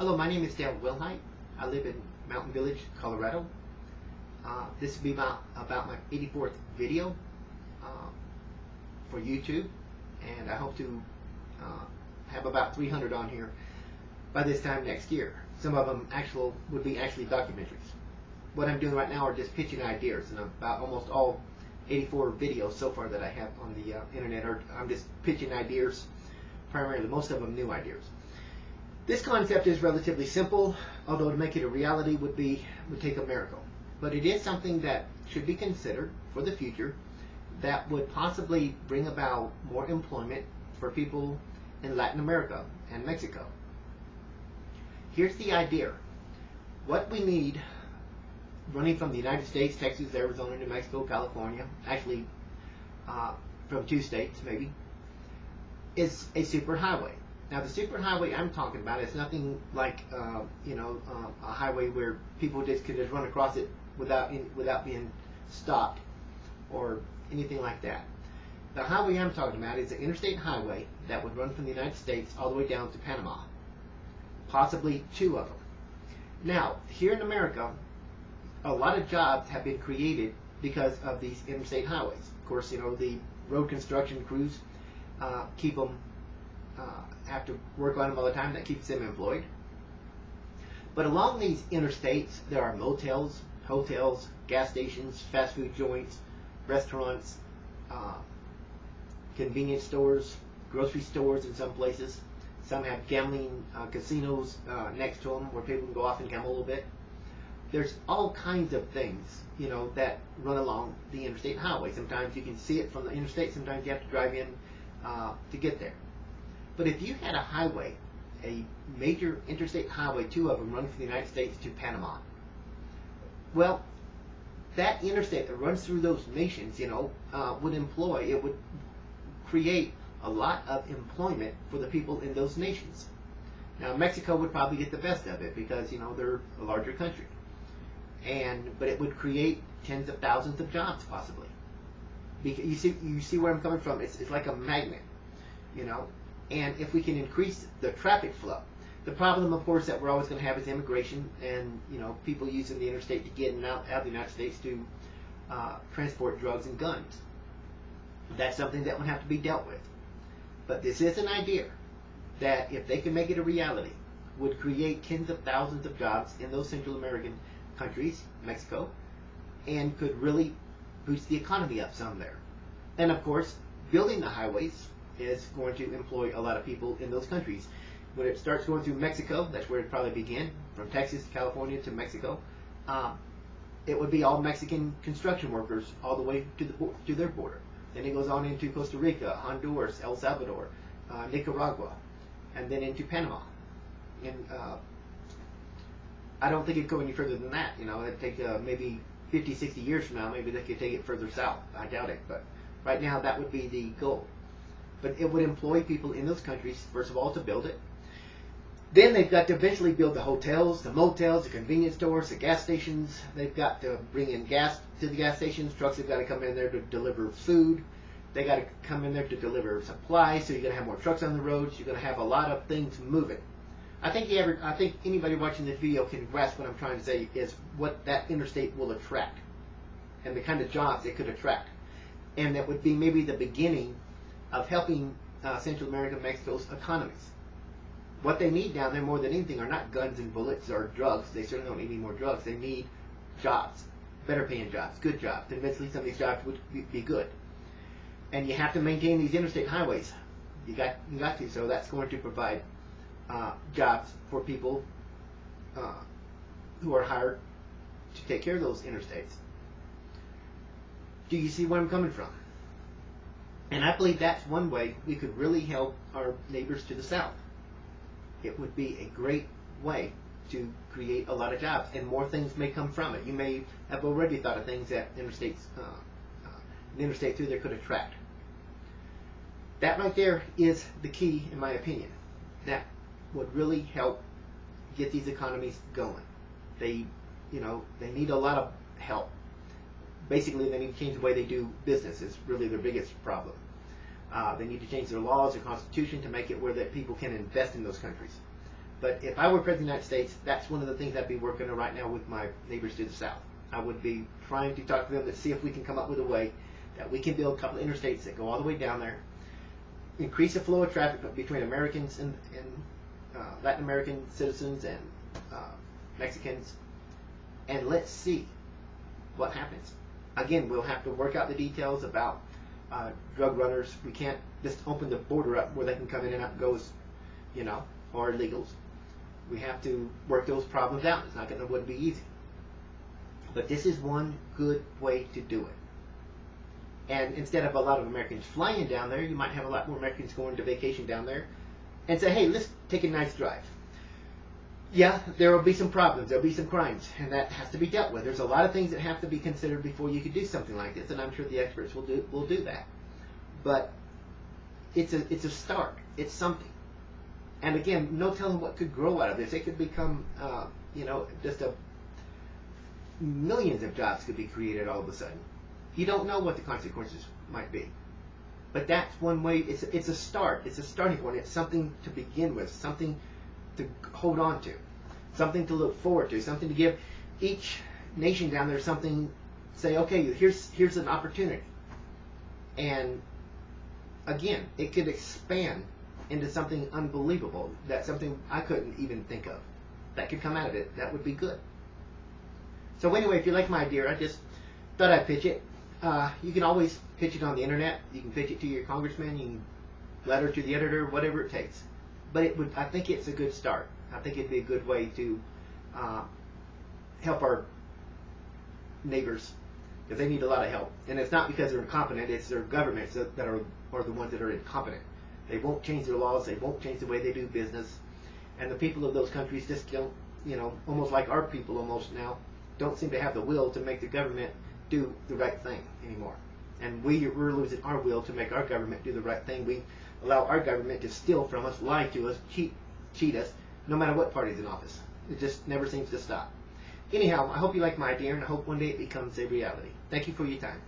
Hello, my name is Dale Wilhite. I live in Mountain Village, Colorado. This will be about my 84th video for YouTube, and I hope to have about 300 on here by this time next year. Some of them would be documentaries. What I'm doing right now are just pitching ideas, and about almost all 84 videos so far that I have on the internet I'm just pitching ideas, primarily, most of them new ideas. This concept is relatively simple, although to make it a reality would take a miracle. But it is something that should be considered for the future that would possibly bring about more employment for people in Latin America and Mexico. Here's the idea. What we need, running from the United States, Texas, Arizona, New Mexico, California, actually from 2 states maybe, is a superhighway. Now, the superhighway I'm talking about is nothing like a highway where people could just run across it without being stopped or anything like that. The highway I'm talking about is an interstate highway that would run from the United States all the way down to Panama, possibly 2 of them. Now, here in America, a lot of jobs have been created because of these interstate highways. Of course, the road construction crews have to work on them all the time. That keeps them employed. But along these interstates, there are motels, hotels, gas stations, fast food joints, restaurants, convenience stores, grocery stores in some places. Some have gambling casinos next to them where people can go off and gamble a little bit. There's all kinds of things, that run along the interstate highway. Sometimes you can see it from the interstate. Sometimes you have to drive in to get there. But if you had a highway, a major interstate highway, 2 of them running from the United States to Panama, well, that interstate that runs through those nations, it would create a lot of employment for the people in those nations. Now, Mexico would probably get the best of it because, they're a larger country. But it would create tens of thousands of jobs, possibly. Because you see where I'm coming from. It's like a magnet, And if we can increase the traffic flow, the problem, of course, that we're always going to have is immigration and people using the interstate to get in and out of the United States to transport drugs and guns. That's something that would have to be dealt with. But this is an idea that, if they can make it a reality, would create tens of thousands of jobs in those Central American countries, Mexico, and could really boost the economy up some there. And of course, building the highways is going to employ a lot of people in those countries. When it starts going through Mexico, that's where it probably began, from Texas to California to Mexico, it would be all Mexican construction workers all the way to their border. Then it goes on into Costa Rica, Honduras, El Salvador, Nicaragua, and then into Panama. And I don't think it'd go any further than that. It'd take maybe 50, 60 years from now, maybe they could take it further south. I doubt it, but right now that would be the goal. But it would employ people in those countries, first of all, to build it. Then they've got to eventually build the hotels, the motels, the convenience stores, the gas stations. They've got to bring in gas to the gas stations. Trucks have got to come in there to deliver food. They got to come in there to deliver supplies. So you're going to have more trucks on the roads. You're going to have a lot of things moving. I think anybody watching this video can grasp what I'm trying to say is what that interstate will attract and the kind of jobs it could attract. And that would be maybe the beginning of helping Central America and Mexico's economies. What they need down there more than anything are not guns and bullets or drugs. They certainly don't need any more drugs. They need jobs, better paying jobs, good jobs. And eventually some of these jobs would be good. And you have to maintain these interstate highways. You got to. So that's going to provide jobs for people who are hired to take care of those interstates. Do you see where I'm coming from? And I believe that's one way we could really help our neighbors to the south. It would be a great way to create a lot of jobs, and more things may come from it. You may have already thought of things that the interstate through there could attract. That right there is the key, in my opinion. That would really help get these economies going. They need a lot of help. Basically, they need to change the way they do business is really their biggest problem. They need to change their laws, their constitution to make it where that people can invest in those countries. But if I were President of the United States, that's one of the things I'd be working on right now with my neighbors to the south. I would be trying to talk to them to see if we can come up with a way that we can build a couple of interstates that go all the way down there, increase the flow of traffic between Americans and Latin American citizens and Mexicans, and let's see what happens. Again, we'll have to work out the details about drug runners. We can't just open the border up where they can come in and out and go as, or illegals. We have to work those problems out. It's not going to be easy. But this is one good way to do it. And instead of a lot of Americans flying down there, you might have a lot more Americans going to vacation down there and say, hey, let's take a nice drive. Yeah, there will be some problems. There will be some crimes, and that has to be dealt with. There's a lot of things that have to be considered before you could do something like this, and I'm sure the experts will do that. But it's a start. It's something. And again, no telling what could grow out of this. It could become, just millions of jobs could be created all of a sudden. You don't know what the consequences might be. But that's one way. It's a start. It's a starting point. It's something to begin with, something to hold on to, something to look forward to, something to give each nation down there something. Say, okay, here's an opportunity. And again, it could expand into something unbelievable. That's something I couldn't even think of. That could come out of it. That would be good. So anyway, if you like my idea, I just thought I'd pitch it. You can always pitch it on the internet. You can pitch it to your congressman. You can letter to the editor, whatever it takes. But I think it's a good start. I think it'd be a good way to help our neighbors, because they need a lot of help. And it's not because they're incompetent. It's their governments that are the ones that are incompetent. They won't change their laws. They won't change the way they do business. And the people of those countries just don't, almost like our people almost now, don't seem to have the will to make the government do the right thing anymore. And we're losing our will to make our government do the right thing. We allow our government to steal from us, lie to us, cheat us, no matter what party's in office. It just never seems to stop. Anyhow, I hope you like my idea, and I hope one day it becomes a reality. Thank you for your time.